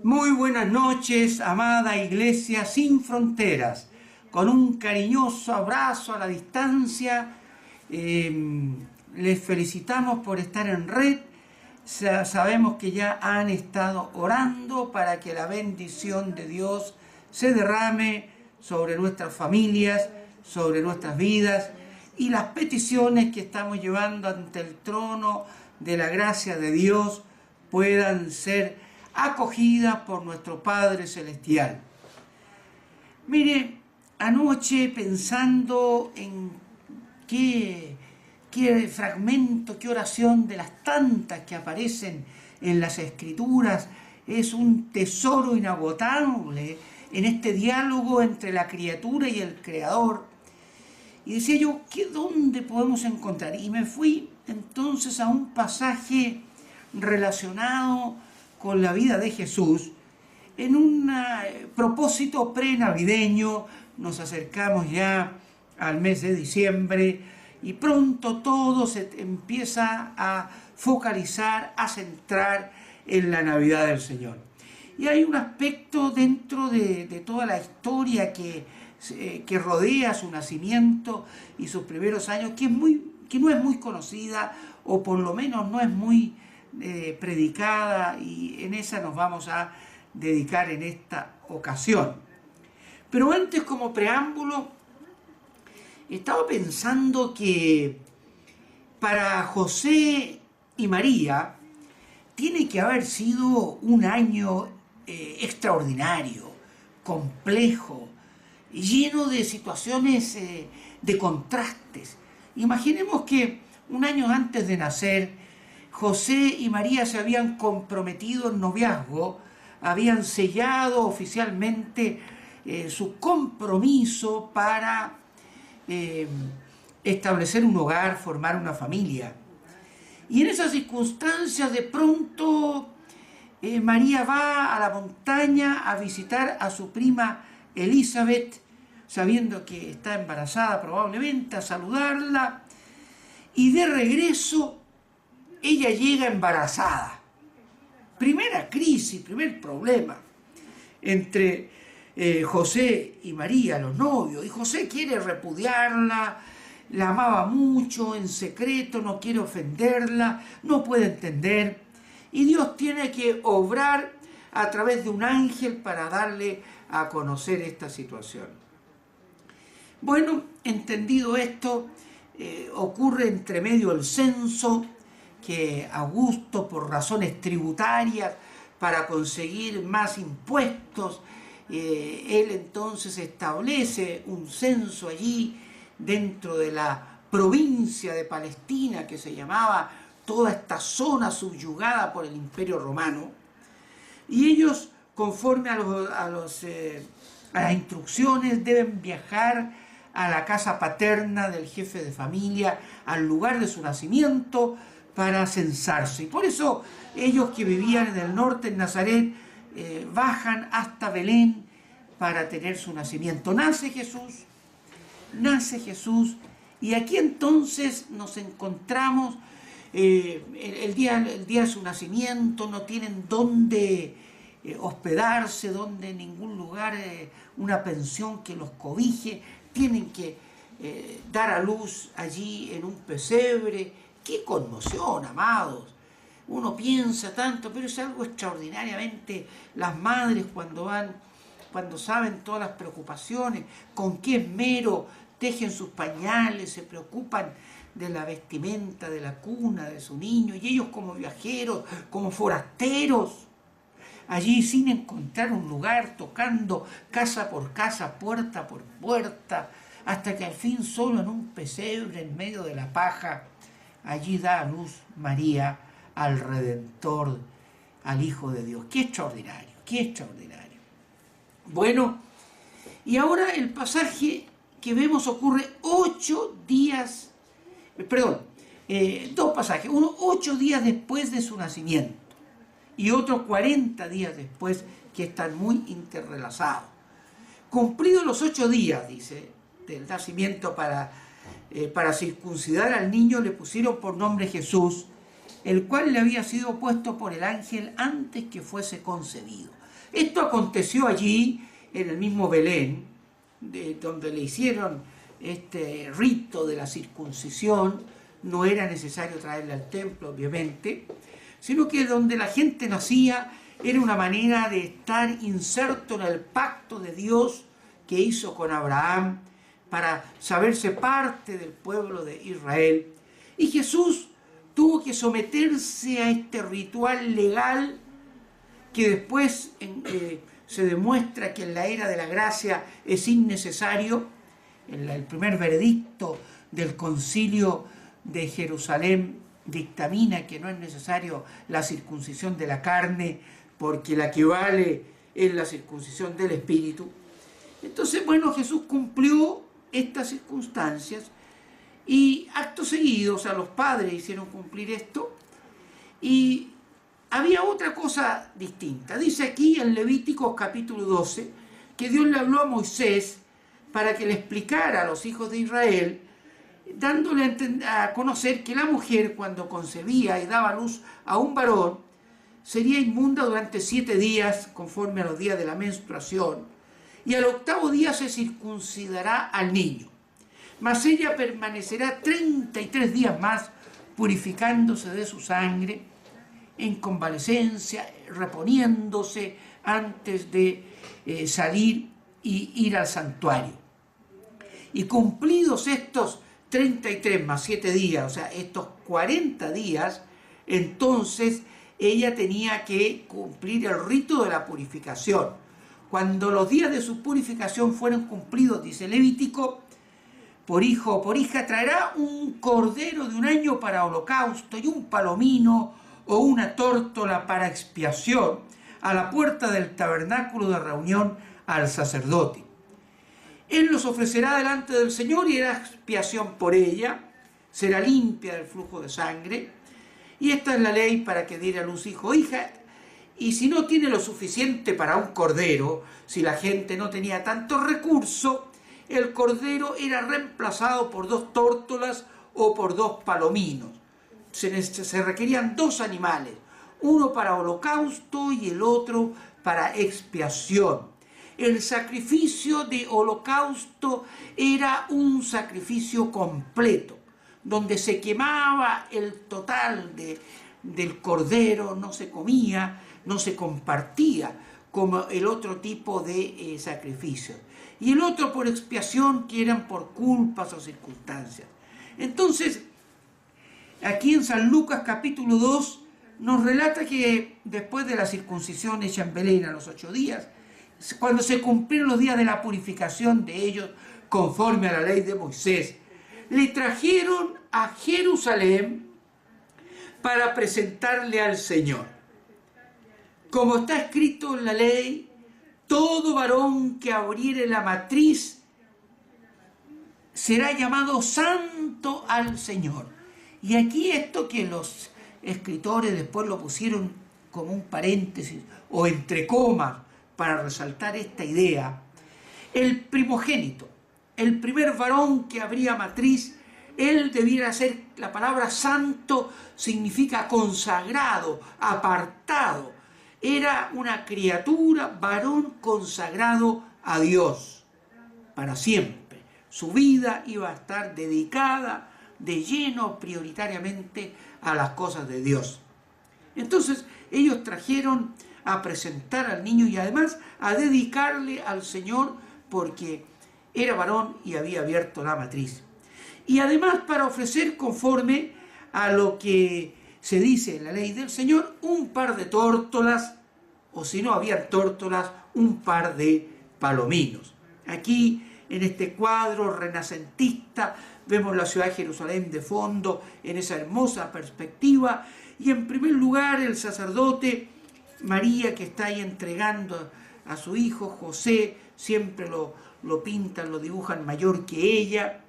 Muy buenas noches, amada Iglesia Sin Fronteras. Con un cariñoso abrazo a la distancia, les felicitamos por estar en red. Sabemos que ya han estado orando para que la bendición de Dios se derrame sobre nuestras familias, sobre nuestras vidas, y las peticiones que estamos llevando ante el trono de la gracia de Dios puedan ser acogidas por nuestro Padre Celestial. Mire, anoche pensando en qué fragmento, qué oración de las tantas que aparecen en las Escrituras es un tesoro inagotable en este diálogo entre la criatura y el Creador. Y decía yo, ¿dónde podemos encontrar? Y me fui entonces a un pasaje relacionado con la vida de Jesús en un propósito prenavideño. Nos acercamos ya al mes de diciembre y pronto todo se empieza a focalizar, a centrar en la Navidad del Señor. Y hay un aspecto dentro de toda la historia que rodea su nacimiento y sus primeros años que no es muy conocida, o por lo menos no es muy predicada, y en esa nos vamos a dedicar en esta ocasión. Pero antes, como preámbulo, estaba pensando que para José y María tiene que haber sido un año extraordinario, complejo, lleno de situaciones de contrastes. Imaginemos que un año antes de nacer, José y María se habían comprometido en noviazgo, habían sellado oficialmente su compromiso para establecer un hogar, formar una familia. Y en esas circunstancias, de pronto, María va a la montaña a visitar a su prima Elizabeth, sabiendo que está embarazada probablemente, a saludarla, y de regreso ella llega embarazada. Primera crisis, primer problema entre José y María, los novios. Y José quiere repudiarla, la amaba mucho en secreto, no quiere ofenderla, no puede entender. Y Dios tiene que obrar a través de un ángel para darle a conocer esta situación. Bueno, entendido esto, ocurre entre medio el censo, que Augusto, por razones tributarias, para conseguir más impuestos, él entonces establece un censo allí dentro de la provincia de Palestina, que se llamaba toda esta zona subyugada por el Imperio Romano, y ellos, conforme a las instrucciones, deben viajar a la casa paterna del jefe de familia, al lugar de su nacimiento, para censarse. Y por eso ellos, que vivían en el norte, en Nazaret, bajan hasta Belén para tener su nacimiento. Nace Jesús, y aquí entonces nos encontramos el día de su nacimiento. No tienen dónde hospedarse, donde en ningún lugar, una pensión que los cobije. Tienen que dar a luz allí en un pesebre. ¡Qué conmoción, amados! Uno piensa tanto, pero es algo extraordinariamente. Las madres, cuando saben todas las preocupaciones, con qué esmero tejen sus pañales, se preocupan de la vestimenta, de la cuna de su niño, y ellos, como viajeros, como forasteros, allí sin encontrar un lugar, tocando casa por casa, puerta por puerta, hasta que al fin, solo en un pesebre en medio de la paja, allí da a luz María al Redentor, al Hijo de Dios. ¡Qué extraordinario! ¡Qué extraordinario! Bueno, y ahora el pasaje que vemos ocurre 8 días, dos pasajes, uno 8 días después de su nacimiento y otro 40 días después, que están muy interrelacionados. Cumplidos los 8 días, dice, del nacimiento, para circuncidar al niño, le pusieron por nombre Jesús, el cual le había sido puesto por el ángel antes que fuese concebido. Esto aconteció allí, en el mismo Belén, donde le hicieron este rito de la circuncisión. No era necesario traerle al templo, obviamente, sino que donde la gente nacía era una manera de estar inserto en el pacto de Dios que hizo con Abraham para saberse parte del pueblo de Israel. Y Jesús tuvo que someterse a este ritual legal que después se demuestra que en la era de la gracia es innecesario. El primer veredicto del concilio de Jerusalén dictamina que no es necesario la circuncisión de la carne, porque la que vale es la circuncisión del espíritu. Entonces, bueno, Jesús cumplió estas circunstancias y acto seguido, o sea, los padres hicieron cumplir esto, y había otra cosa distinta. Dice aquí en Levíticos capítulo 12 que Dios le habló a Moisés para que le explicara a los hijos de Israel, dándole a conocer que la mujer, cuando concebía y daba luz a un varón, sería inmunda durante 7 días, conforme a los días de la menstruación, y al 8º día se circuncidará al niño. Mas ella permanecerá 33 días más, purificándose de su sangre, en convalecencia, reponiéndose antes de salir y ir al santuario. Y cumplidos estos 33 más 7 días, o sea, estos 40 días, entonces ella tenía que cumplir el rito de la purificación. Cuando los días de su purificación fueron cumplidos, dice Levítico, por hijo o por hija traerá un cordero de 1 año para holocausto y un palomino o una tórtola para expiación a la puerta del tabernáculo de reunión al sacerdote. Él los ofrecerá delante del Señor y hará expiación por ella, será limpia del flujo de sangre, y esta es la ley para que diera a luz hijo o hija. Y si no tiene lo suficiente para un cordero, si la gente no tenía tanto recurso, el cordero era reemplazado por 2 tórtolas o por 2 palominos. Se requerían 2 animales, uno para holocausto y el otro para expiación. El sacrificio de holocausto era un sacrificio completo, donde se quemaba el total del cordero, no se comía, no se compartía como el otro tipo de sacrificio. Y el otro por expiación, que eran por culpas o circunstancias. Entonces, aquí en San Lucas capítulo 2 nos relata que después de la circuncisión hecha en Belén a los 8 días, cuando se cumplieron los días de la purificación de ellos conforme a la ley de Moisés, le trajeron a Jerusalén para presentarle al Señor. Como está escrito en la ley, todo varón que abriere la matriz será llamado santo al Señor. Y aquí esto que los escritores después lo pusieron como un paréntesis o entre comas para resaltar esta idea. El primogénito, el primer varón que abría matriz, él debiera ser, la palabra santo significa consagrado, apartado. Era una criatura, varón consagrado a Dios para siempre. Su vida iba a estar dedicada de lleno prioritariamente a las cosas de Dios. Entonces ellos trajeron a presentar al niño y además a dedicarle al Señor porque era varón y había abierto la matriz. Y además para ofrecer conforme a lo que se dice en la ley del Señor, un par de tórtolas, o si no habían tórtolas, un par de palominos. Aquí en este cuadro renacentista vemos la ciudad de Jerusalén de fondo en esa hermosa perspectiva y en primer lugar el sacerdote María que está ahí entregando a su hijo José, siempre lo pintan, lo dibujan mayor que ella.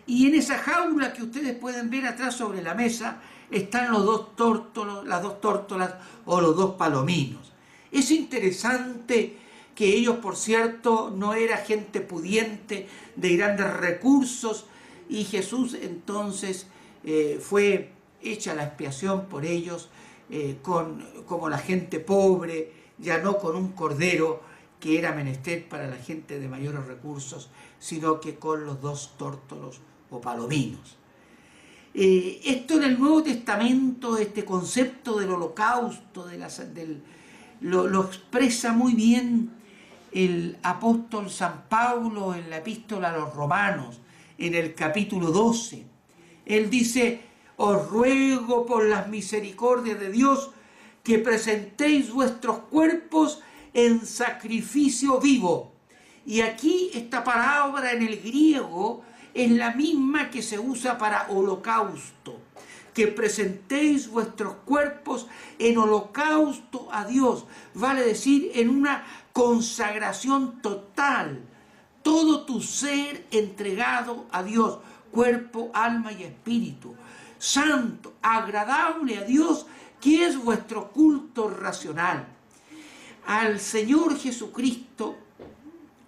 Y en esa jaula que ustedes pueden ver atrás sobre la mesa están los 2 tórtolos, las 2 tórtolas o los 2 palominos. Es interesante que ellos, por cierto, no era gente pudiente de grandes recursos y Jesús entonces fue hecha la expiación por ellos, como la gente pobre, ya no con un cordero que era menester para la gente de mayores recursos, sino que con los 2 tórtolos o palominos. Esto en el Nuevo Testamento, este concepto del holocausto, lo expresa muy bien el apóstol San Pablo en la epístola a los Romanos, en el capítulo 12. Él dice: os ruego por las misericordias de Dios que presentéis vuestros cuerpos en sacrificio vivo. Y aquí esta palabra en el griego es la misma que se usa para holocausto. Que presentéis vuestros cuerpos en holocausto a Dios. Vale decir, en una consagración total. Todo tu ser entregado a Dios. Cuerpo, alma y espíritu. Santo, agradable a Dios, que es vuestro culto racional. Al Señor Jesucristo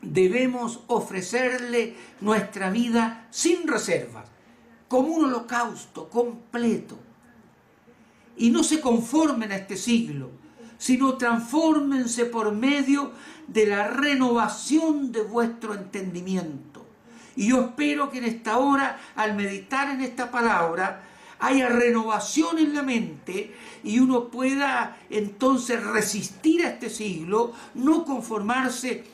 debemos ofrecerle nuestra vida sin reservas, como un holocausto completo. Y no se conformen a este siglo, sino transfórmense por medio de la renovación de vuestro entendimiento. Y yo espero que en esta hora, al meditar en esta palabra, haya renovación en la mente y uno pueda entonces resistir a este siglo, no conformarse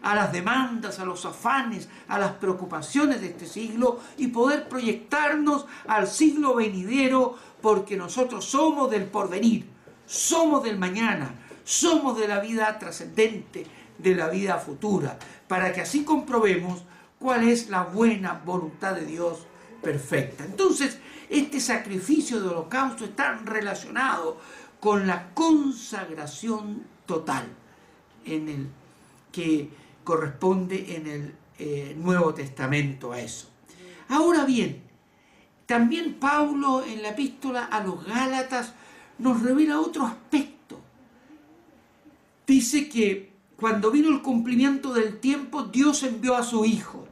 a las demandas, a los afanes, a las preocupaciones de este siglo y poder proyectarnos al siglo venidero, porque nosotros somos del porvenir, somos del mañana, somos de la vida trascendente, de la vida futura, para que así comprobemos cuál es la buena voluntad de Dios perfecta. Entonces, este sacrificio de holocausto está relacionado con la consagración total en el que corresponde en el Nuevo Testamento a eso. Ahora bien, también Pablo en la epístola a los Gálatas nos revela otro aspecto. Dice que cuando vino el cumplimiento del tiempo, Dios envió a su Hijo,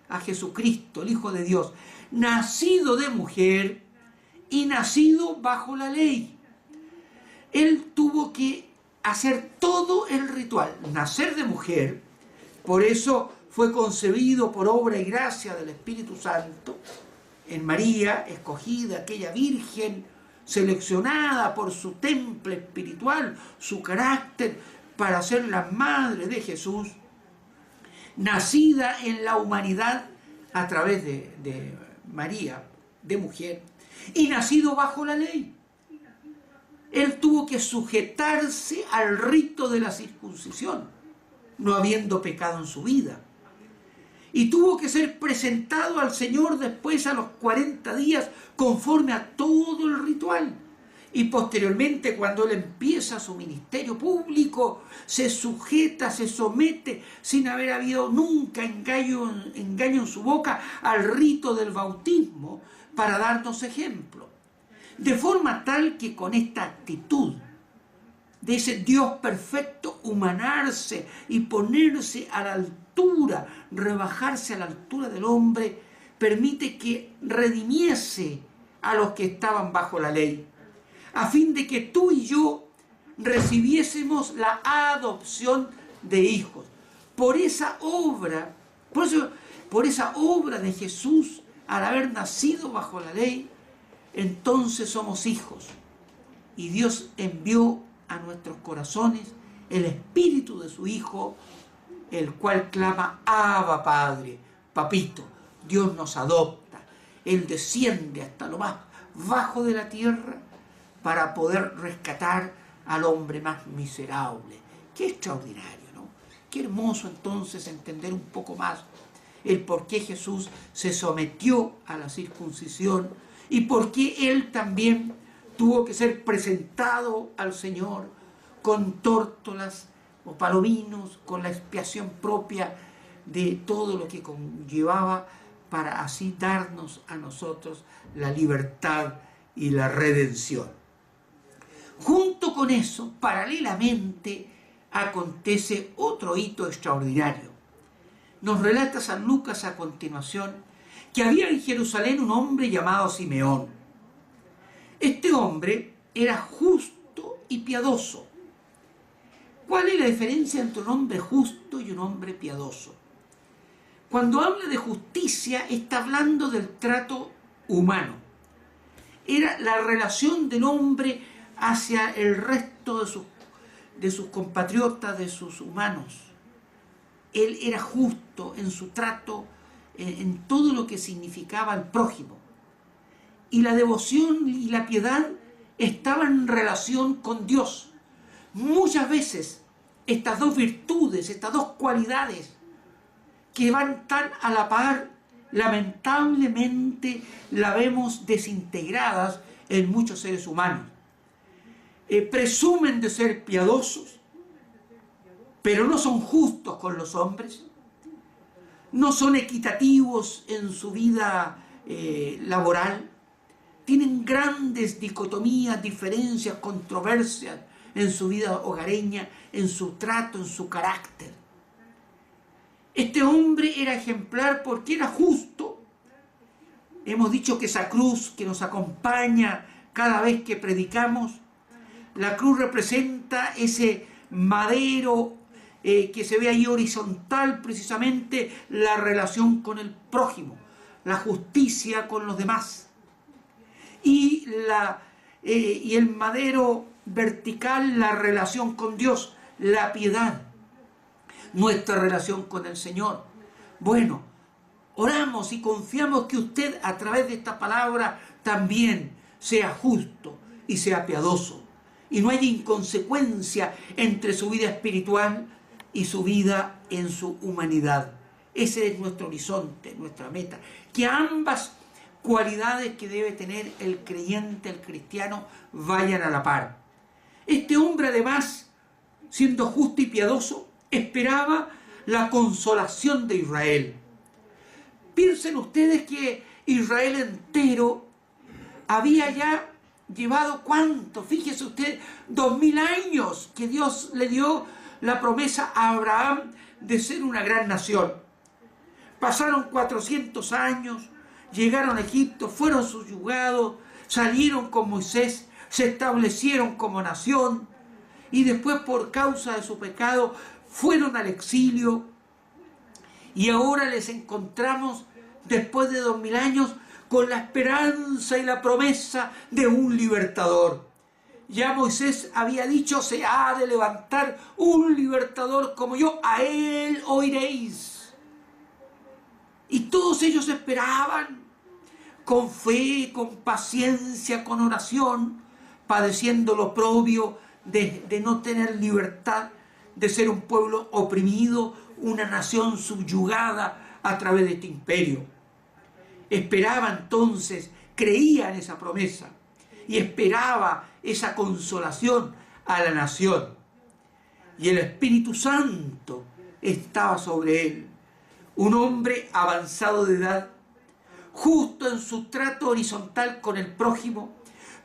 a Jesucristo, el Hijo de Dios, nacido de mujer y nacido bajo la ley. Él tuvo que hacer todo el ritual, nacer de mujer, por eso fue concebido por obra y gracia del Espíritu Santo, en María, escogida, aquella virgen, seleccionada por su temple espiritual, su carácter, para ser la madre de Jesús, nacida en la humanidad a través de María, de mujer, y nacido bajo la ley. Él tuvo que sujetarse al rito de la circuncisión, no habiendo pecado en su vida. Y tuvo que ser presentado al Señor después a los 40 días conforme a todo el ritual. Y posteriormente, cuando Él empieza su ministerio público, se sujeta, se somete, sin haber habido nunca engaño en su boca, al rito del bautismo, para darnos ejemplo. De forma tal que con esta actitud de ese Dios perfecto, humanarse y ponerse a la altura, rebajarse a la altura del hombre, permite que redimiese a los que estaban bajo la ley, a fin de que tú y yo recibiésemos la adopción de hijos. Por esa obra, por esa obra de Jesús, al haber nacido bajo la ley, entonces somos hijos. Y Dios envió a nuestros corazones el espíritu de su Hijo, el cual clama: Abba, Padre, Papito. Dios nos adopta. Él desciende hasta lo más bajo de la tierra para poder rescatar al hombre más miserable. Qué extraordinario, ¿no? Qué hermoso entonces entender un poco más el por qué Jesús se sometió a la circuncisión y por qué Él también tuvo que ser presentado al Señor con tórtolas o palominos, con la expiación propia de todo lo que conllevaba, para así darnos a nosotros la libertad y la redención. Junto con eso, paralelamente, acontece otro hito extraordinario. Nos relata San Lucas a continuación que había en Jerusalén un hombre llamado Simeón. Este hombre era justo y piadoso. ¿Cuál es la diferencia entre un hombre justo y un hombre piadoso? Cuando habla de justicia, está hablando del trato humano. Era la relación del hombre hacia el resto de sus compatriotas, de sus humanos. Él era justo en su trato, en todo lo que significaba el prójimo. Y la devoción y la piedad estaban en relación con Dios. Muchas veces estas dos virtudes, estas dos cualidades que van tan a la par, lamentablemente la vemos desintegradas en muchos seres humanos. Presumen de ser piadosos, pero no son justos con los hombres, no son equitativos en su vida laboral, tienen grandes dicotomías, diferencias, controversias en su vida hogareña, en su trato, en su carácter. Este hombre era ejemplar porque era justo. Hemos dicho que esa cruz que nos acompaña cada vez que predicamos, la cruz representa ese madero que se ve ahí horizontal, precisamente la relación con el prójimo, la justicia con los demás. Y el madero vertical, la relación con Dios, la piedad, nuestra relación con el Señor. Bueno, oramos y confiamos que usted a través de esta palabra también sea justo y sea piadoso, y no haya inconsecuencia entre su vida espiritual y su vida en su humanidad. Ese es nuestro horizonte, nuestra meta, que ambas cualidades que debe tener el creyente, el cristiano, vayan a la par. Este hombre, además, siendo justo y piadoso, esperaba la consolación de Israel. Piensen ustedes que Israel entero había ya llevado, ¿cuánto? Fíjese usted, 2000 años que Dios le dio la promesa a Abraham de ser una gran nación. Pasaron 400 años, llegaron a Egipto, fueron subyugados, salieron con Moisés, se establecieron como nación y después por causa de su pecado fueron al exilio, y ahora les encontramos después de 2000 años con la esperanza y la promesa de un libertador. Ya Moisés había dicho: se ha de levantar un libertador como yo, a él oiréis. Y todos ellos esperaban con fe, con paciencia, con oración, padeciendo lo oprobio de no tener libertad, de ser un pueblo oprimido, una nación subyugada a través de este imperio. Esperaba entonces, creía en esa promesa y esperaba esa consolación a la nación. Y el Espíritu Santo estaba sobre él, un hombre avanzado de edad, justo en su trato horizontal con el prójimo,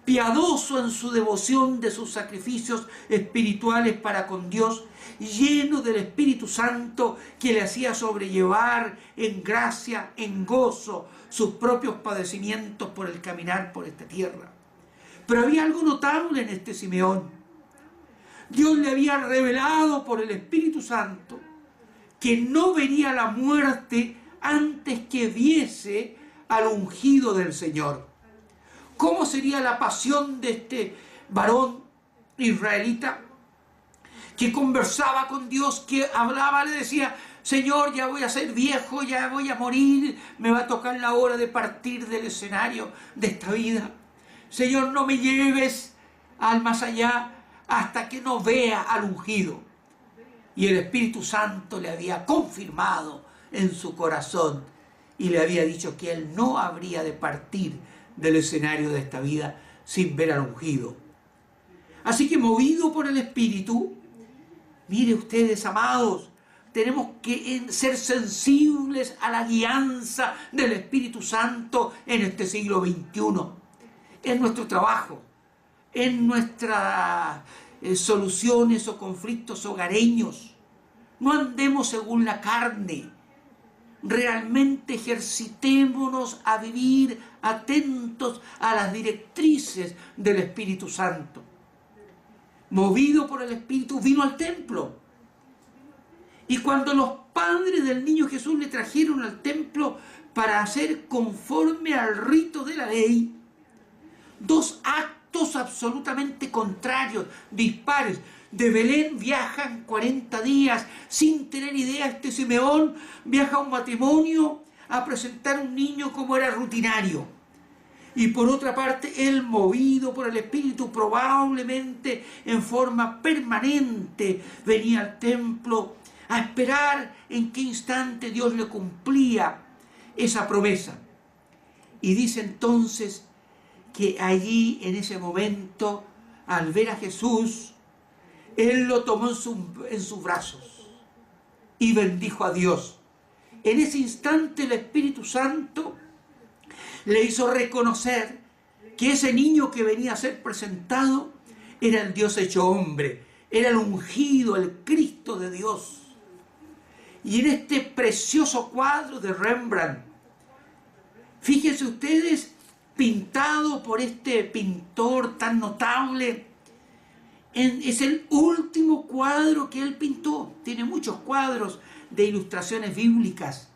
piadoso en su devoción de sus sacrificios espirituales para con Dios, lleno del Espíritu Santo que le hacía sobrellevar en gracia, en gozo, sus propios padecimientos por el caminar por esta tierra. Pero había algo notable en este Simeón. Dios le había revelado por el Espíritu Santo que no vería la muerte antes que viese al ungido del Señor. ¿Cómo sería la pasión de este varón israelita que conversaba con Dios, que hablaba, le decía: Señor, ya voy a ser viejo, ya voy a morir, me va a tocar la hora de partir del escenario de esta vida. Señor, no me lleves al más allá hasta que no vea al ungido. Y el Espíritu Santo le había confirmado en su corazón y le había dicho que él no habría de partir del escenario de esta vida sin ver al ungido. Así que, movido por el Espíritu, mire ustedes, amados, tenemos que ser sensibles a la guianza del Espíritu Santo en este siglo XXI, en nuestro trabajo, en nuestras soluciones o conflictos hogareños. No andemos según la carne, realmente ejercitémonos a vivir atentos a las directrices del Espíritu Santo. Movido por el Espíritu, vino al templo. Y cuando los padres del niño Jesús le trajeron al templo para hacer conforme al rito de la ley, dos actos absolutamente contrarios, dispares. De Belén viajan 40 días sin tener idea. Este Simeón viaja a un matrimonio a presentar un niño como era rutinario. Y por otra parte, él, movido por el Espíritu, probablemente en forma permanente, venía al templo a esperar en qué instante Dios le cumplía esa promesa. Y dice entonces que allí, en ese momento, al ver a Jesús, él lo tomó en sus brazos y bendijo a Dios. En ese instante el Espíritu Santo le hizo reconocer que ese niño que venía a ser presentado era el Dios hecho hombre, era el ungido, el Cristo de Dios. Y en este precioso cuadro de Rembrandt, fíjense ustedes, pintado por este pintor tan notable, es el último cuadro que él pintó. Tiene muchos cuadros de ilustraciones bíblicas.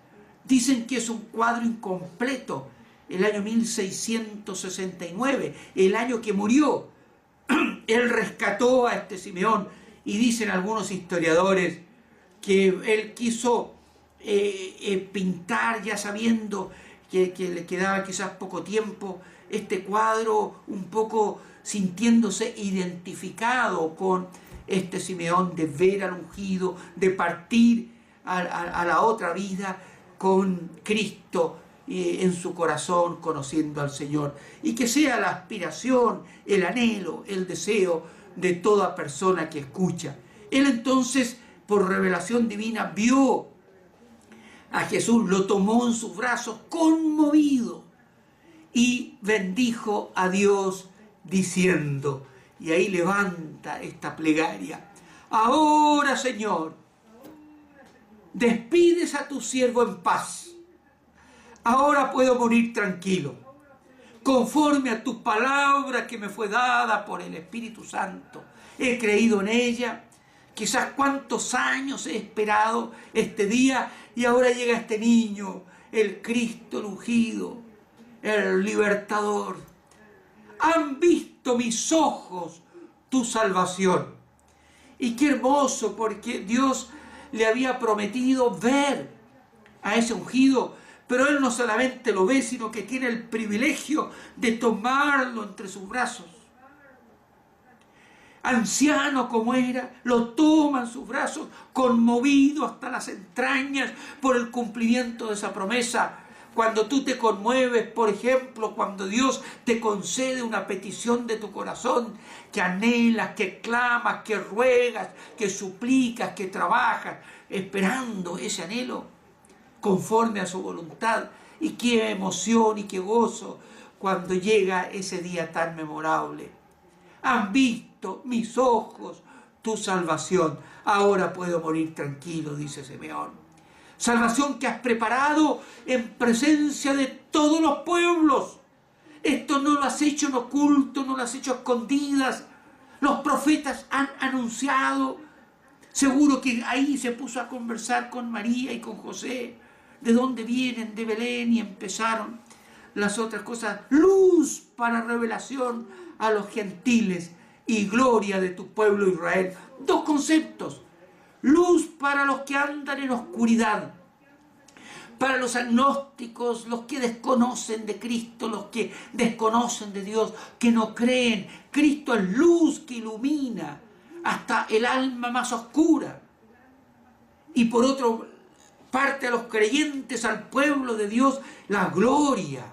Dicen que es un cuadro incompleto. El año 1669, el año que murió, él rescató a este Simeón. Y dicen algunos historiadores que él quiso pintar, ya sabiendo que le quedaba quizás poco tiempo, este cuadro un poco sintiéndose identificado con este Simeón, de ver al ungido, de partir a la otra vida con Cristo en su corazón, conociendo al Señor. Y que sea la aspiración, el anhelo, el deseo de toda persona que escucha. Él entonces, por revelación divina, vio a Jesús, lo tomó en sus brazos, conmovido, y bendijo a Dios diciendo, y ahí levanta esta plegaria: ahora, Señor, despides a tu siervo en paz. Ahora puedo morir tranquilo, conforme a tu palabra que me fue dada por el Espíritu Santo. He creído en ella. Quizás cuántos años he esperado este día, y ahora llega este niño, el Cristo, el ungido, el libertador. Han visto mis ojos tu salvación. Y qué hermoso, porque Dios le había prometido ver a ese ungido, pero él no solamente lo ve, sino que tiene el privilegio de tomarlo entre sus brazos. Anciano como era, lo toma en sus brazos, conmovido hasta las entrañas por el cumplimiento de esa promesa. Cuando tú te conmueves, por ejemplo, cuando Dios te concede una petición de tu corazón, que anhelas, que clamas, que ruegas, que suplicas, que trabajas, esperando ese anhelo conforme a su voluntad. Y qué emoción y qué gozo cuando llega ese día tan memorable. Han visto mis ojos tu salvación. Ahora puedo morir tranquilo, dice Simeón. Salvación que has preparado en presencia de todos los pueblos. Esto no lo has hecho en oculto, no lo has hecho a escondidas. Los profetas han anunciado. Seguro que ahí se puso a conversar con María y con José. ¿De dónde vienen? De Belén. Y empezaron las otras cosas. Luz para revelación a los gentiles y gloria de tu pueblo Israel. Dos conceptos: luz para los que andan en oscuridad, para los agnósticos, los que desconocen de Cristo, los que desconocen de Dios, que no creen. Cristo es luz que ilumina hasta el alma más oscura. Y por otra parte, a los creyentes, al pueblo de Dios, la gloria.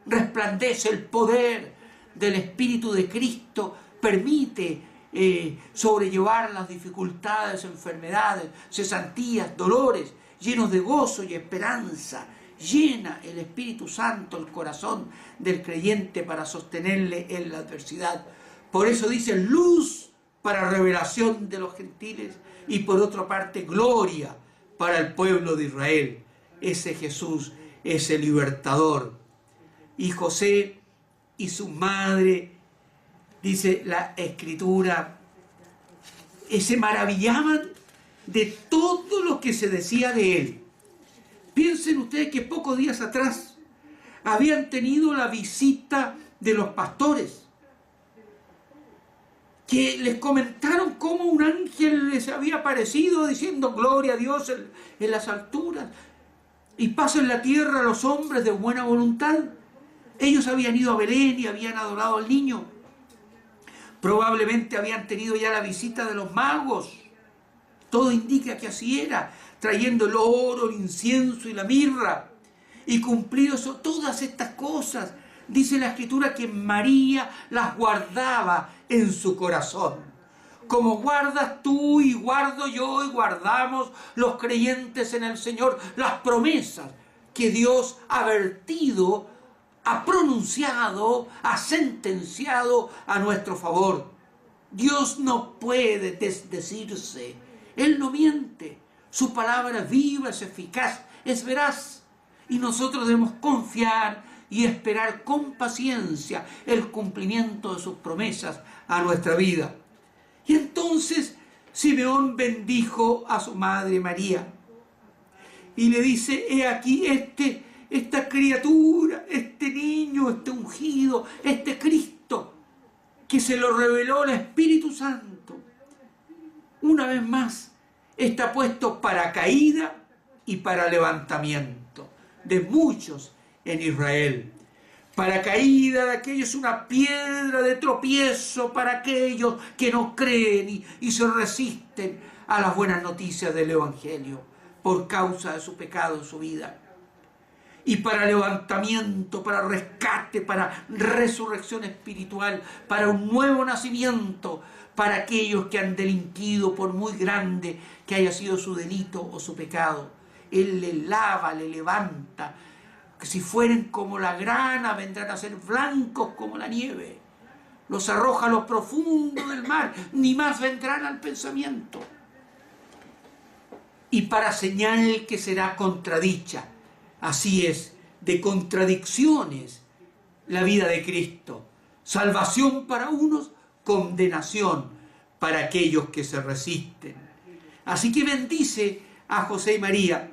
Resplandece el poder del Espíritu de Cristo, permite sobrellevar las dificultades, enfermedades, cesantías, dolores, llenos de gozo y esperanza. Llena el Espíritu Santo el corazón del creyente para sostenerle en la adversidad. Por eso dice luz para revelación de los gentiles, y por otra parte gloria para el pueblo de Israel. ese Jesús, ese libertador. Y José y su madre, dice la Escritura, se maravillaban de todo lo que se decía de él. Piensen ustedes que pocos días atrás habían tenido la visita de los pastores, que les comentaron cómo un ángel les había aparecido diciendo gloria a Dios en las alturas y paz en la tierra a los hombres de buena voluntad. Ellos habían ido a Belén y habían adorado al niño. Probablemente habían tenido ya la visita de los magos. Todo indica que así era, trayendo el oro, el incienso y la mirra. Y cumplido todas estas cosas, dice la Escritura que María las guardaba en su corazón. Como guardas tú y guardo yo y guardamos los creyentes en el Señor las promesas que Dios ha vertido, ha pronunciado, ha sentenciado a nuestro favor. Dios no puede desdecirse. Él no miente. Su palabra es viva, es eficaz, es veraz. Y nosotros debemos confiar y esperar con paciencia el cumplimiento de sus promesas a nuestra vida. Y entonces Simeón bendijo a su madre María y le dice: he aquí esta criatura, este niño, este ungido, este Cristo, que se lo reveló el Espíritu Santo. Una vez más, está puesto para caída y para levantamiento de muchos en Israel. Para caída de aquellos, una piedra de tropiezo para aquellos que no creen y se resisten a las buenas noticias del Evangelio por causa de su pecado en su vida. Y para levantamiento, para rescate, para resurrección espiritual, para un nuevo nacimiento, para aquellos que han delinquido por muy grande que haya sido su delito o su pecado. Él le lava, le levanta. Que si fueren como la grana, vendrán a ser blancos como la nieve. Los arroja a lo profundo del mar, ni más vendrán al pensamiento. Y para señal que será contradicha. Así es, de contradicciones la vida de Cristo. Salvación para unos, condenación para aquellos que se resisten. Así que bendice a José y María.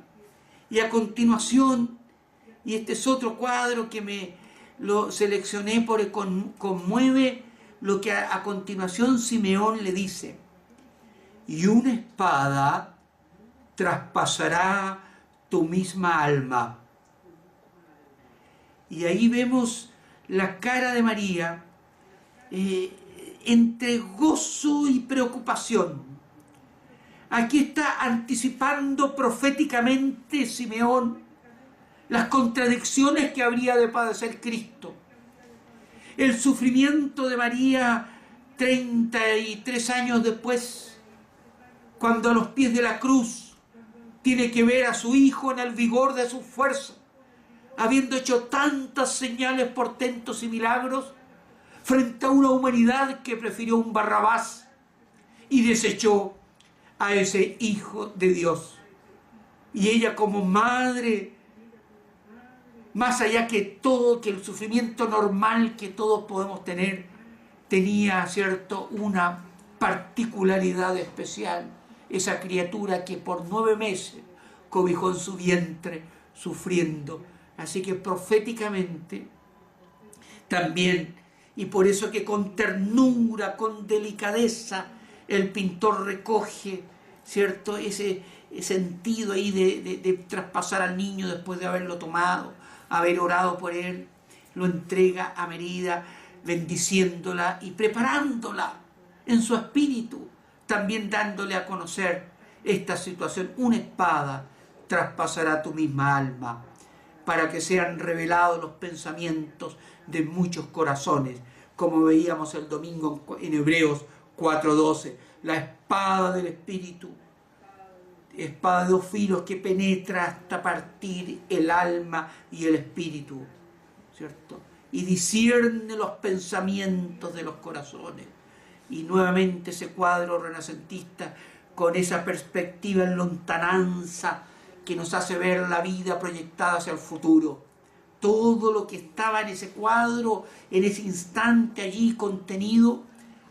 Y a continuación, y este es otro cuadro que me lo seleccioné porque conmueve lo que a continuación Simeón le dice: y una espada traspasará tu misma alma. Y ahí vemos la cara de María entre gozo y preocupación. Aquí está anticipando proféticamente Simeón las contradicciones que habría de padecer Cristo. El sufrimiento de María 33 años después, cuando a los pies de la cruz tiene que ver a su hijo en el vigor de su fuerza, habiendo hecho tantas señales, portentos y milagros, frente a una humanidad que prefirió un Barrabás y desechó a ese Hijo de Dios. Y ella como madre, más allá que todo, que el sufrimiento normal que todos podemos tener, tenía, ¿cierto?, una particularidad especial. Esa criatura que por 9 meses cobijó en su vientre, sufriendo. Así que proféticamente también, y por eso que con ternura, con delicadeza, el pintor recoge, ¿cierto?, ese sentido ahí de traspasar al niño después de haberlo tomado, haber orado por él, lo entrega a María, bendiciéndola y preparándola en su espíritu, también dándole a conocer esta situación. Una espada traspasará tu misma alma, para que sean revelados los pensamientos de muchos corazones, como veíamos el domingo en Hebreos 4:12, la espada del Espíritu, espada de 2 filos que penetra hasta partir el alma y el espíritu, ¿cierto? Y discierne los pensamientos de los corazones. Y nuevamente ese cuadro renacentista con esa perspectiva en lontananza que nos hace ver la vida proyectada hacia el futuro. Todo lo que estaba en ese cuadro, en ese instante allí contenido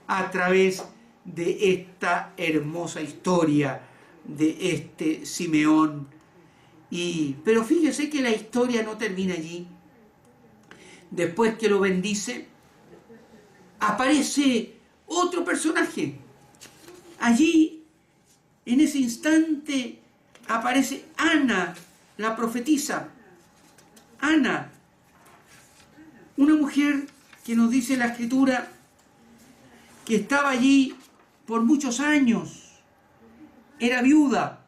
a través de esta hermosa historia de este Simeón. Pero fíjese que la historia no termina allí. Después que lo bendice, aparece otro personaje. Allí, en ese instante, aparece Ana, la profetisa. Ana, una mujer que nos dice la Escritura que estaba allí por muchos años. Era viuda,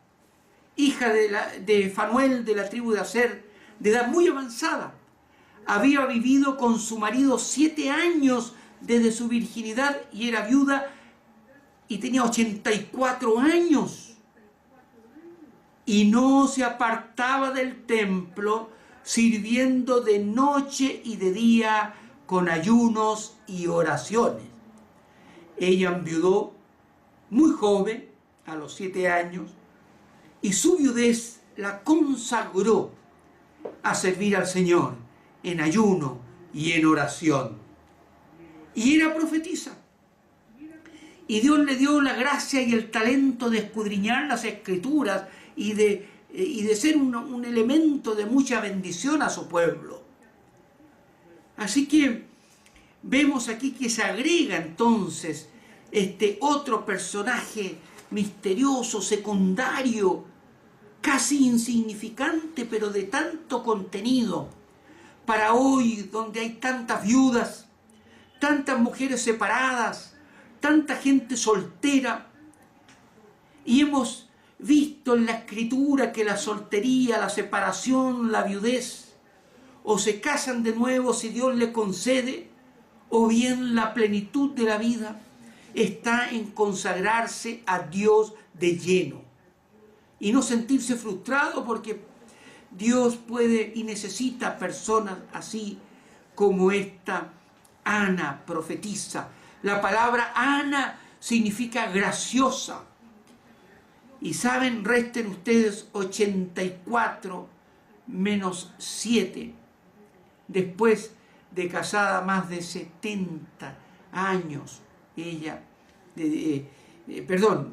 hija de Fanuel de la tribu de Aser, de edad muy avanzada. Había vivido con su marido 7 años desde su virginidad y era viuda y tenía 84 años. Y no se apartaba del templo, sirviendo de noche y de día con ayunos y oraciones. Ella enviudó muy joven, a los 7 años, y su viudez la consagró a servir al Señor en ayuno y en oración. Y era profetisa. Y Dios le dio la gracia y el talento de escudriñar las Escrituras y de ser un elemento de mucha bendición a su pueblo. Así que vemos aquí que se agrega entonces este otro personaje misterioso, secundario, casi insignificante, pero de tanto contenido. Para hoy, donde hay tantas viudas, tantas mujeres separadas, tanta gente soltera, y hemos visto en la Escritura que la soltería, la separación, la viudez, o se casan de nuevo si Dios le concede, o bien la plenitud de la vida está en consagrarse a Dios de lleno y no sentirse frustrado, porque Dios puede y necesita personas así como esta Ana, profetisa. La palabra Ana significa graciosa. Y saben, resten ustedes 84 menos 7, después de casada más de 70 años, ella,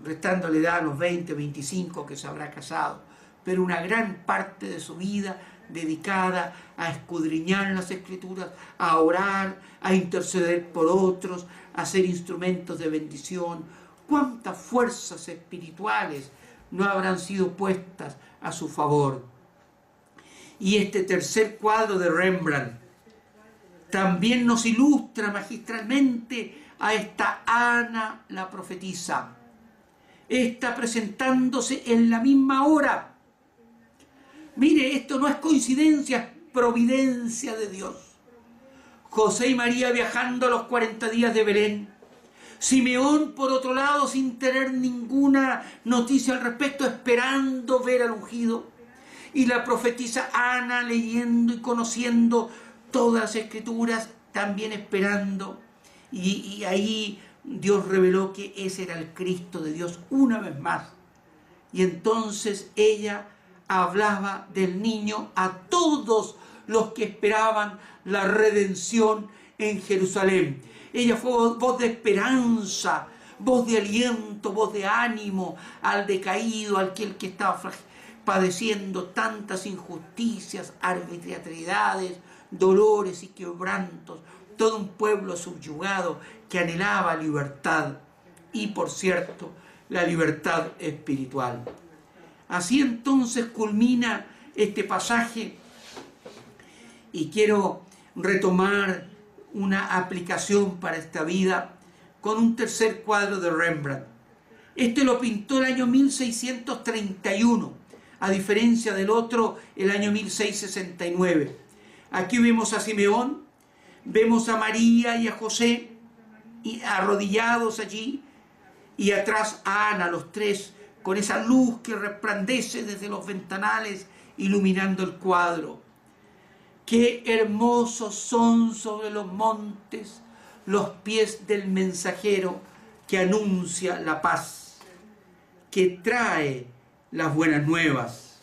restando la edad a los 20, 25 que se habrá casado, pero una gran parte de su vida dedicada a escudriñar las Escrituras, a orar, a interceder por otros, a ser instrumentos de bendición. ¿Cuántas fuerzas espirituales no habrán sido puestas a su favor? Y este tercer cuadro de Rembrandt también nos ilustra magistralmente a esta Ana la profetisa. Está presentándose en la misma hora. Mire, esto no es coincidencia, es providencia de Dios. José y María viajando a los 40 días de Belén. Simeón, por otro lado, sin tener ninguna noticia al respecto, esperando ver al ungido. Y la profetisa Ana leyendo y conociendo todas las Escrituras, también esperando. Y ahí Dios reveló que ese era el Cristo de Dios una vez más. Y entonces ella hablaba del niño a todos los que esperaban la redención en Jerusalén. Ella fue voz de esperanza, voz de aliento, voz de ánimo al decaído, al que estaba padeciendo tantas injusticias, arbitrariedades, dolores y quebrantos. Todo un pueblo subyugado que anhelaba libertad y, por cierto, la libertad espiritual. Así entonces culmina este pasaje y quiero retomar una aplicación para esta vida con un tercer cuadro de Rembrandt. Este lo pintó el año 1631, a diferencia del otro, el año 1669. Aquí vemos a Simeón, vemos a María y a José arrodillados allí, y atrás a Ana, los tres, con esa luz que resplandece desde los ventanales, iluminando el cuadro. Qué hermosos son sobre los montes los pies del mensajero que anuncia la paz, que trae las buenas nuevas.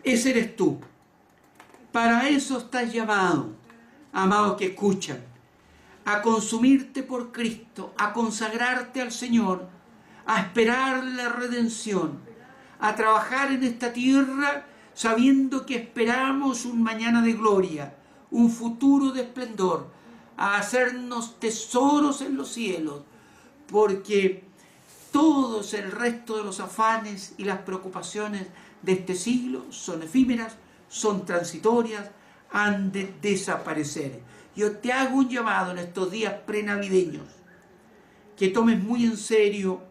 Ese eres tú. Para eso estás llamado, amados que escuchan, a consumirte por Cristo, a consagrarte al Señor, a esperar la redención, a trabajar en esta tierra sabiendo que esperamos un mañana de gloria, un futuro de esplendor, a hacernos tesoros en los cielos, porque todos el resto de los afanes y las preocupaciones de este siglo son efímeras, son transitorias, han de desaparecer. Yo te hago un llamado en estos días prenavideños, que tomes muy en serio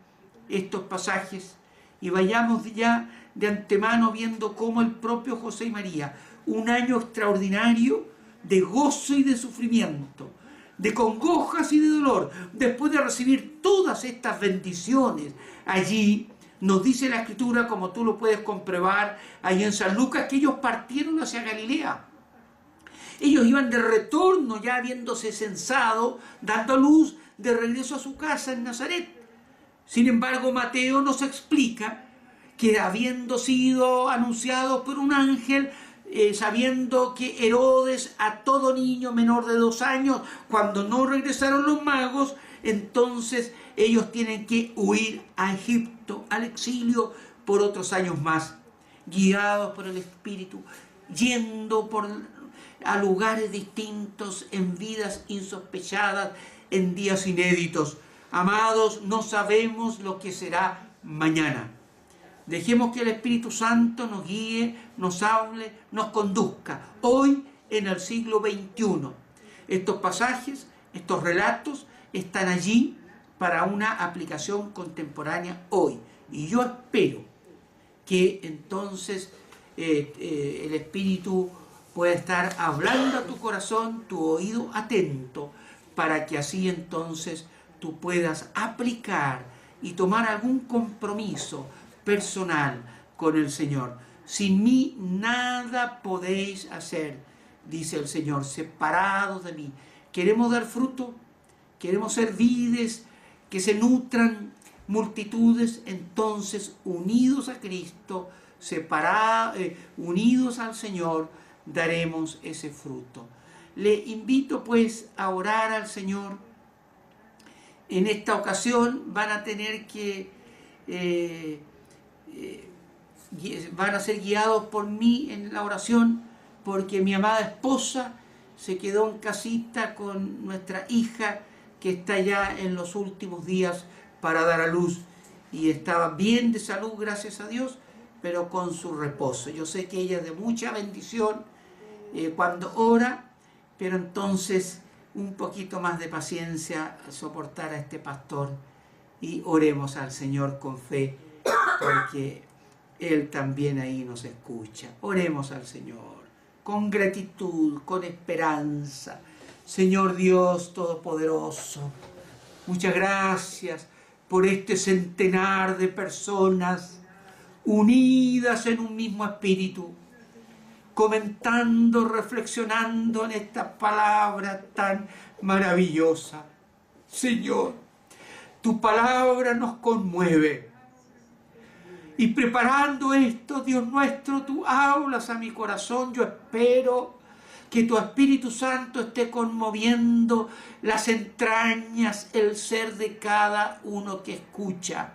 estos pasajes y vayamos ya de antemano viendo cómo el propio José y María, un año extraordinario de gozo y de sufrimiento, de congojas y de dolor, después de recibir todas estas bendiciones allí, nos dice la Escritura, como tú lo puedes comprobar ahí en San Lucas, que ellos partieron hacia Galilea. Ellos iban de retorno ya habiéndose censado, dando a luz de regreso a su casa en Nazaret. Sin embargo, Mateo nos explica que habiendo sido anunciados por un ángel, sabiendo que Herodes a todo niño menor de 2 años, cuando no regresaron los magos, entonces ellos tienen que huir a Egipto, al exilio, por otros años más, guiados por el Espíritu, yendo a lugares distintos, en vidas insospechadas, en días inéditos. Amados, no sabemos lo que será mañana. Dejemos que el Espíritu Santo nos guíe, nos hable, nos conduzca. Hoy, en el siglo XXI, estos pasajes, estos relatos, están allí para una aplicación contemporánea hoy. Y yo espero que entonces el Espíritu pueda estar hablando a tu corazón, tu oído atento, para que así entonces tú puedas aplicar y tomar algún compromiso personal con el Señor. Sin mí nada podéis hacer, dice el Señor, separados de mí. Queremos dar fruto, queremos ser vides que se nutran multitudes, entonces unidos a Cristo, unidos al Señor, daremos ese fruto. Le invito pues a orar al Señor. En esta ocasión van a tener que van a ser guiados por mí en la oración, porque mi amada esposa se quedó en casita con nuestra hija, que está ya en los últimos días para dar a luz, y estaba bien de salud, gracias a Dios, pero con su reposo. Yo sé que ella es de mucha bendición cuando ora, pero entonces un poquito más de paciencia, soportar a este pastor, y oremos al Señor con fe, porque Él también ahí nos escucha. Oremos al Señor con gratitud, con esperanza. Señor Dios Todopoderoso, muchas gracias por este centenar de personas unidas en un mismo espíritu, comentando, reflexionando en esta palabra tan maravillosa. Señor, tu palabra nos conmueve. Y preparando esto, Dios nuestro, tú hablas a mi corazón. Yo espero que tu Espíritu Santo esté conmoviendo las entrañas, el ser de cada uno que escucha,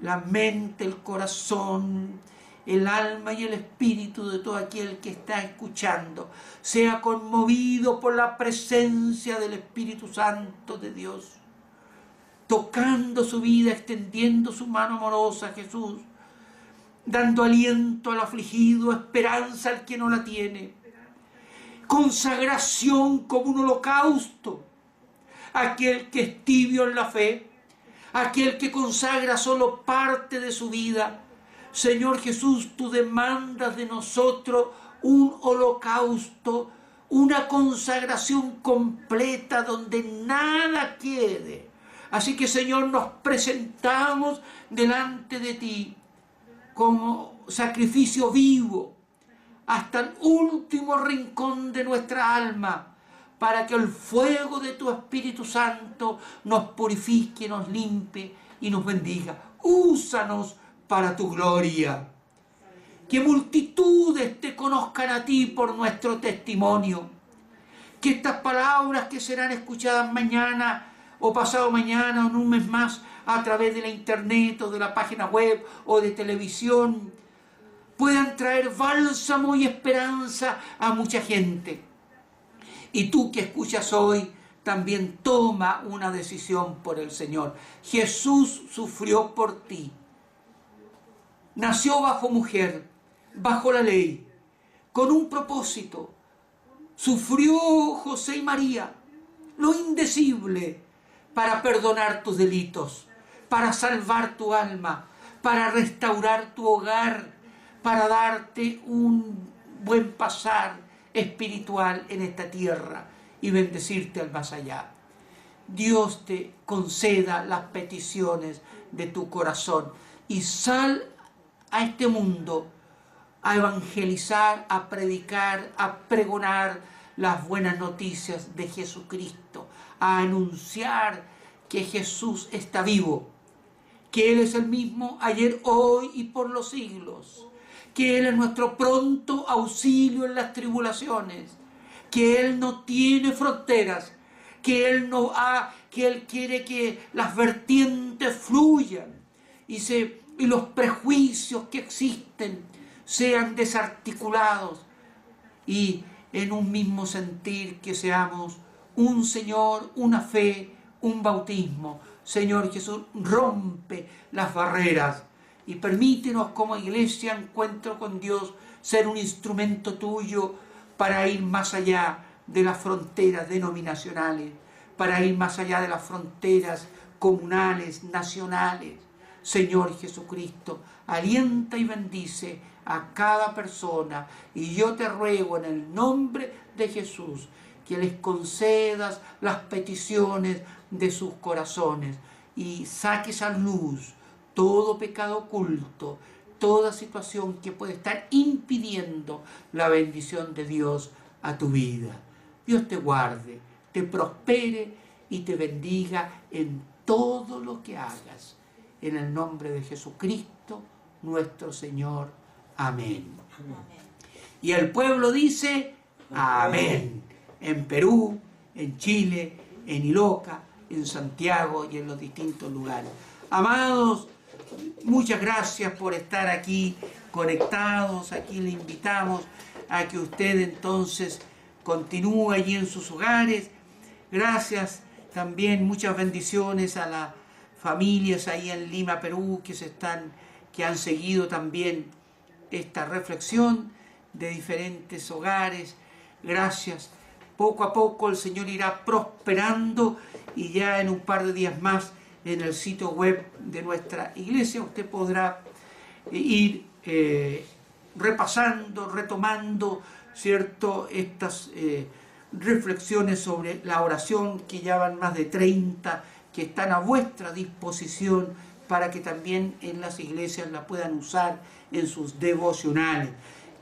la mente, el corazón, el alma y el espíritu de todo aquel que está escuchando, sea conmovido por la presencia del Espíritu Santo de Dios, tocando su vida, extendiendo su mano amorosa a Jesús, dando aliento al afligido, esperanza al que no la tiene, consagración como un holocausto, aquel que es tibio en la fe, aquel que consagra solo parte de su vida. Señor Jesús, tú demandas de nosotros un holocausto, una consagración completa donde nada quede. Así que, Señor, nos presentamos delante de ti como sacrificio vivo hasta el último rincón de nuestra alma, para que el fuego de tu Espíritu Santo nos purifique, nos limpie y nos bendiga. Úsanos para tu gloria. que multitudes te conozcan a ti por nuestro testimonio, que estas palabras que serán escuchadas mañana o pasado mañana o en un mes más a través de la internet o de la página web o de televisión puedan traer bálsamo y esperanza a mucha gente. Y tú que escuchas hoy, también toma una decisión por el Señor. Jesús sufrió por ti. Nació bajo mujer, bajo la ley, con un propósito. Sufrió José y María lo indecible para perdonar tus delitos, para salvar tu alma, para restaurar tu hogar, para darte un buen pasar espiritual en esta tierra y bendecirte al más allá. Dios te conceda las peticiones de tu corazón y sal a este mundo a evangelizar, a predicar, a pregonar las buenas noticias de Jesucristo, a anunciar que Jesús está vivo, que Él es el mismo ayer, hoy y por los siglos, que Él es nuestro pronto auxilio en las tribulaciones, que Él no tiene fronteras, que Él quiere que las vertientes fluyan y los prejuicios que existen sean desarticulados y en un mismo sentir que seamos un Señor, una fe, un bautismo. Señor Jesús, rompe las barreras y permítenos como iglesia, encuentro con Dios, ser un instrumento tuyo para ir más allá de las fronteras denominacionales, para ir más allá de las fronteras comunales, nacionales. Señor Jesucristo, alienta y bendice a cada persona y yo te ruego en el nombre de Jesús que les concedas las peticiones de sus corazones y saques a luz todo pecado oculto, toda situación que puede estar impidiendo la bendición de Dios a tu vida. Dios te guarde, te prospere y te bendiga en todo lo que hagas. En el nombre de Jesucristo, nuestro Señor. Amén. Amén. Y el pueblo dice, amén. En Perú, en Chile, en Iloca, en Santiago y en los distintos lugares. Amados, muchas gracias por estar aquí conectados. Aquí le invitamos a que usted entonces continúe allí en sus hogares. Gracias también, muchas bendiciones a las familias ahí en Lima, Perú, que han seguido también esta reflexión de diferentes hogares. Gracias. Poco a poco el Señor irá prosperando y ya en un par de días más en el sitio web de nuestra iglesia usted podrá ir repasando, retomando, ¿cierto?, estas reflexiones sobre la oración, que ya van más de 30 que están a vuestra disposición para que también en las iglesias la puedan usar en sus devocionales.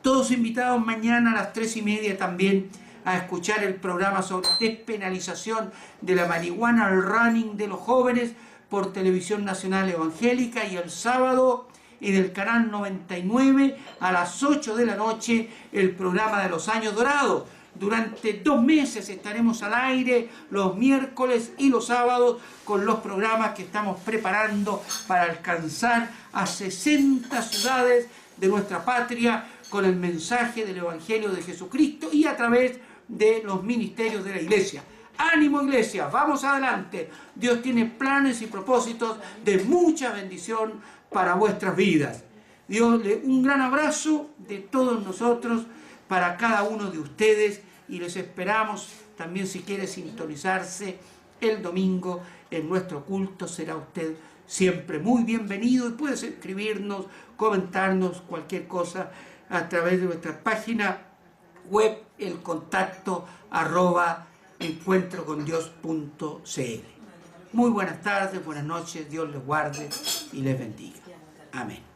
Todos invitados mañana a las 3:30 también a escuchar el programa sobre despenalización de la marihuana, el running de los jóvenes por Televisión Nacional Evangélica, y el sábado en el canal 99 a las 8 de la noche el programa de los Años Dorados. Durante 2 meses estaremos al aire los miércoles y los sábados con los programas que estamos preparando para alcanzar a 60 ciudades de nuestra patria con el mensaje del Evangelio de Jesucristo y a través de los ministerios de la iglesia. ¡Ánimo, iglesia! ¡Vamos adelante! Dios tiene planes y propósitos de mucha bendición para vuestras vidas. Dios, un gran abrazo de todos nosotros para cada uno de ustedes y les esperamos también, si quiere sintonizarse el domingo en nuestro culto, será usted siempre muy bienvenido y puedes escribirnos, comentarnos cualquier cosa a través de nuestra página web, el contacto @encuentrocondios.cl. Muy buenas tardes, buenas noches, Dios les guarde y les bendiga. Amén.